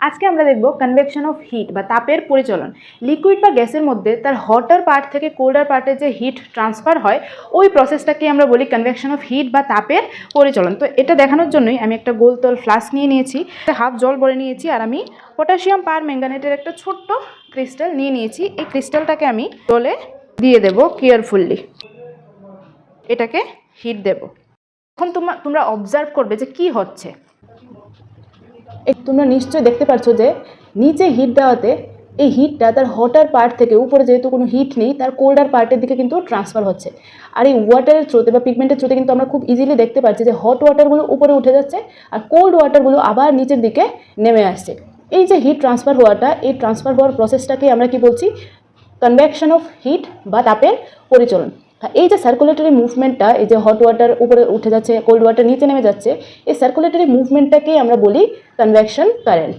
আজকে আমরা দেখব কনভেকশন অফ হিট বা তাপের পরিচলন। লিকুইড বা গ্যাসের মধ্যে তার হটার পার্ট থেকে কোল্ডার পার্টে যে হিট ট্রান্সফার হয় ওই প্রসেসটাকে আমরা বলি কনভেকশন অফ হিট বা তাপের পরিচলন। তো এটা দেখানোর জন্যই আমি একটা গোলতল ফ্লাস্ক নিয়ে নিয়েছি, হাফ জল ভরে নিয়েছি, আর আমি পটাশিয়াম পার ম্যাঙ্গানেটের একটা ছোট্ট ক্রিস্টাল নিয়ে নিয়েছি। এই ক্রিস্টালটাকে আমি জলে দিয়ে দেব কেয়ারফুললি, এটাকে হিট দেব। এখন তোমরা অবজার্ভ করবে যে কি হচ্ছে। তোমরা নিশ্চয়ই দেখতে পাচ্ছ যে নিচে হিট দেওয়াতে এই হিটটা তার হটার পার্ট থেকে উপরে যেহেতু কোনো হিট নেই তার কোল্ডার পার্টের দিকে কিন্তু ট্রান্সফার হচ্ছে। আর এই ওয়াটারের থ্রুতে বা পিগমেন্টের থ্রুতে কিন্তু আমরা খুব ইজিলি দেখতে পাচ্ছি যে হট ওয়াটারগুলো উপরে উঠে যাচ্ছে আর কোল্ড ওয়াটারগুলো আবার নিচের দিকে নেমে আসছে। এই যে হিট ট্রান্সফার হওয়াটা, এই ট্রান্সফার হওয়ার প্রসেসটাকে আমরা কি বলছি? কনভেকশন অফ হিট বা তাপের পরিচলন। এই যে সার্কুলেটরি মুভমেন্টটা, এই যে হট ওয়াটার উপরে উঠে যাচ্ছে, কোল্ড ওয়াটার নিচে নেমে যাচ্ছে, এই সার্কুলেটরি মুভমেন্টটাকেই আমরা বলি কনভেকশন কারেন্ট।